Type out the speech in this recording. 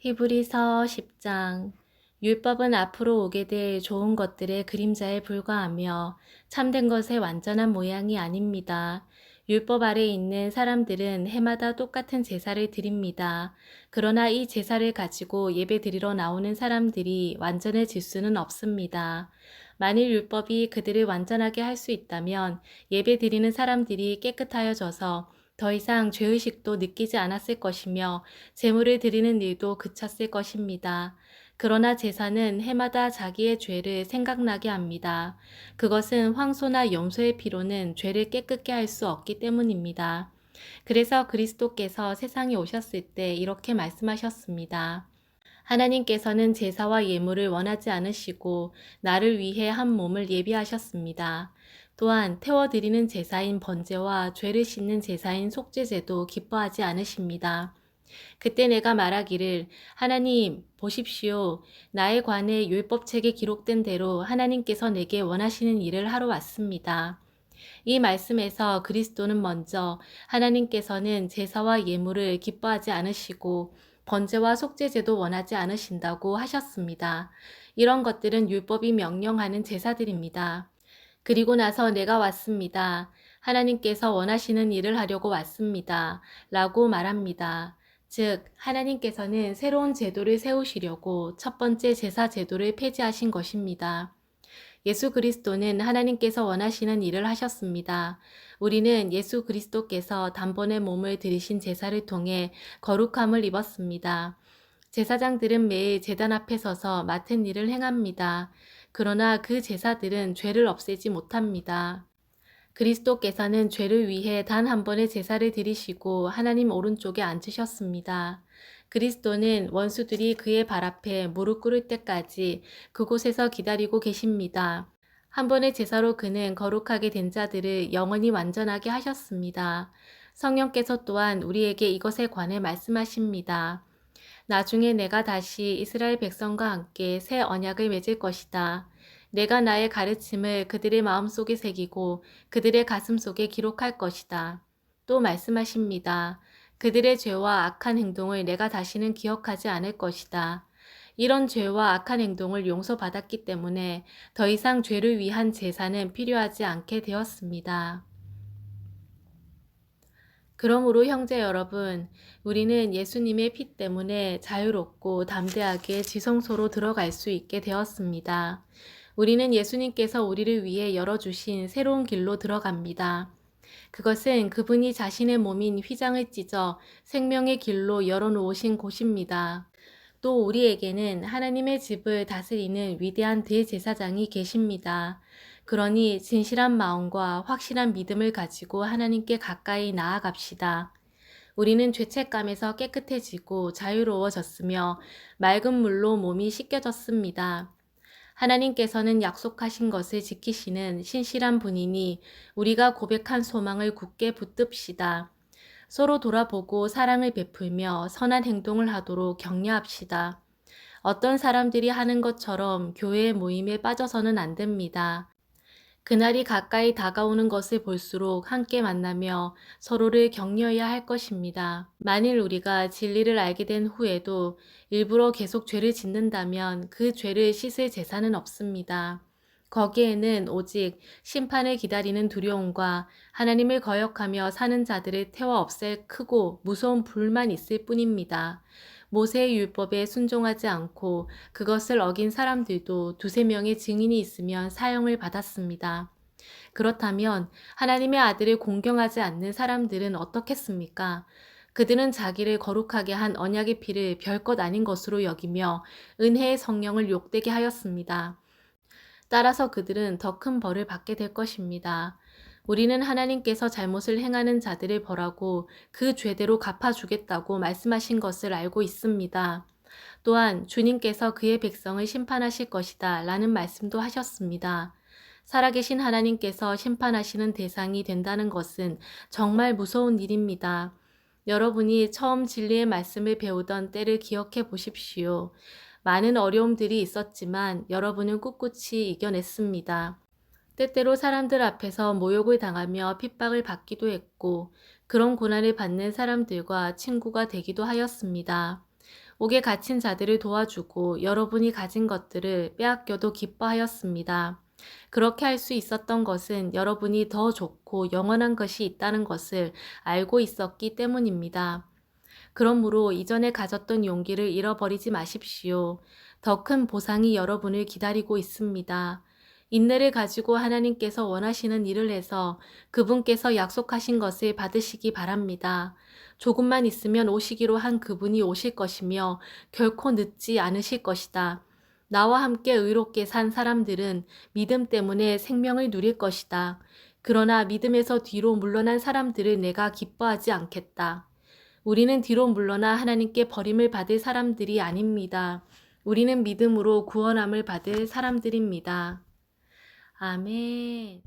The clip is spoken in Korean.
히브리서 10장. 율법은 앞으로 오게 될 좋은 것들의 그림자에 불과하며 참된 것의 완전한 모양이 아닙니다. 율법 아래 있는 사람들은 해마다 똑같은 제사를 드립니다. 그러나 이 제사를 가지고 예배 드리러 나오는 사람들이 완전해질 수는 없습니다. 만일 율법이 그들을 완전하게 할 수 있다면 예배 드리는 사람들이 깨끗하여져서 더 이상 죄의식도 느끼지 않았을 것이며 제물을 드리는 일도 그쳤을 것입니다. 그러나 제사는 해마다 자기의 죄를 생각나게 합니다. 그것은 황소나 염소의 피로는 죄를 깨끗게 할 수 없기 때문입니다. 그래서 그리스도께서 세상에 오셨을 때 이렇게 말씀하셨습니다. 하나님께서는 제사와 예물을 원하지 않으시고 나를 위해 한 몸을 예비하셨습니다. 또한 태워드리는 제사인 번제와 죄를 씻는 제사인 속죄제도 기뻐하지 않으십니다. 그때 내가 말하기를 하나님 보십시오. 나에 관해 율법책에 기록된 대로 하나님께서 내게 원하시는 일을 하러 왔습니다. 이 말씀에서 그리스도는 먼저 하나님께서는 제사와 예물을 기뻐하지 않으시고 번제와 속죄제도 원하지 않으신다고 하셨습니다. 이런 것들은 율법이 명령하는 제사들입니다. 그리고 나서 내가 왔습니다. 하나님께서 원하시는 일을 하려고 왔습니다. 라고 말합니다. 즉, 하나님께서는 새로운 제도를 세우시려고 첫 번째 제사 제도를 폐지하신 것입니다. 예수 그리스도는 하나님께서 원하시는 일을 하셨습니다. 우리는 예수 그리스도께서 단번에 몸을 들이신 제사를 통해 거룩함을 입었습니다. 제사장들은 매일 제단 앞에 서서 맡은 일을 행합니다. 그러나 그 제사들은 죄를 없애지 못합니다. 그리스도께서는 죄를 위해 단 한 번의 제사를 드리시고 하나님 오른쪽에 앉으셨습니다. 그리스도는 원수들이 그의 발 앞에 무릎 꿇을 때까지 그곳에서 기다리고 계십니다. 한 번의 제사로 그는 거룩하게 된 자들을 영원히 완전하게 하셨습니다. 성령께서 또한 우리에게 이것에 관해 말씀하십니다. 나중에 내가 다시 이스라엘 백성과 함께 새 언약을 맺을 것이다. 내가 나의 가르침을 그들의 마음속에 새기고 그들의 가슴속에 기록할 것이다. 또 말씀하십니다. 그들의 죄와 악한 행동을 내가 다시는 기억하지 않을 것이다. 이런 죄와 악한 행동을 용서받았기 때문에 더 이상 죄를 위한 제사는 필요하지 않게 되었습니다. 그러므로 형제 여러분, 우리는 예수님의 피 때문에 자유롭고 담대하게 지성소로 들어갈 수 있게 되었습니다. 우리는 예수님께서 우리를 위해 열어주신 새로운 길로 들어갑니다. 그것은 그분이 자신의 몸인 휘장을 찢어 생명의 길로 열어놓으신 곳입니다. 또 우리에게는 하나님의 집을 다스리는 위대한 대제사장이 계십니다. 그러니 진실한 마음과 확실한 믿음을 가지고 하나님께 가까이 나아갑시다. 우리는 죄책감에서 깨끗해지고 자유로워졌으며 맑은 물로 몸이 씻겨졌습니다. 하나님께서는 약속하신 것을 지키시는 신실한 분이니 우리가 고백한 소망을 굳게 붙듭시다. 서로 돌아보고 사랑을 베풀며 선한 행동을 하도록 격려합시다. 어떤 사람들이 하는 것처럼 교회 모임에 빠져서는 안 됩니다. 그날이 가까이 다가오는 것을 볼수록 함께 만나며 서로를 격려해야 할 것입니다. 만일 우리가 진리를 알게 된 후에도 일부러 계속 죄를 짓는다면 그 죄를 씻을 제사는 없습니다. 거기에는 오직 심판을 기다리는 두려움과 하나님을 거역하며 사는 자들을 태워 없앨 크고 무서운 불만 있을 뿐입니다. 모세의 율법에 순종하지 않고 그것을 어긴 사람들도 두세 명의 증인이 있으면 사형을 받았습니다. 그렇다면 하나님의 아들을 공경하지 않는 사람들은 어떻겠습니까? 그들은 자기를 거룩하게 한 언약의 피를 별것 아닌 것으로 여기며 은혜의 성령을 욕되게 하였습니다. 따라서 그들은 더 큰 벌을 받게 될 것입니다. 우리는 하나님께서 잘못을 행하는 자들을 벌하고 그 죄대로 갚아주겠다고 말씀하신 것을 알고 있습니다. 또한 주님께서 그의 백성을 심판하실 것이다 라는 말씀도 하셨습니다. 살아계신 하나님께서 심판하시는 대상이 된다는 것은 정말 무서운 일입니다. 여러분이 처음 진리의 말씀을 배우던 때를 기억해 보십시오. 많은 어려움들이 있었지만 여러분은 꿋꿋이 이겨냈습니다. 때때로 사람들 앞에서 모욕을 당하며 핍박을 받기도 했고 그런 고난을 받는 사람들과 친구가 되기도 하였습니다. 옥에 갇힌 자들을 도와주고 여러분이 가진 것들을 빼앗겨도 기뻐하였습니다. 그렇게 할 수 있었던 것은 여러분이 더 좋고 영원한 것이 있다는 것을 알고 있었기 때문입니다. 그러므로 이전에 가졌던 용기를 잃어버리지 마십시오. 더 큰 보상이 여러분을 기다리고 있습니다. 인내를 가지고 하나님께서 원하시는 일을 해서 그분께서 약속하신 것을 받으시기 바랍니다. 조금만 있으면 오시기로 한 그분이 오실 것이며 결코 늦지 않으실 것이다. 나와 함께 의롭게 산 사람들은 믿음 때문에 생명을 누릴 것이다. 그러나 믿음에서 뒤로 물러난 사람들을 내가 기뻐하지 않겠다. 우리는 뒤로 물러나 하나님께 버림을 받을 사람들이 아닙니다. 우리는 믿음으로 구원함을 받을 사람들입니다. 아멘.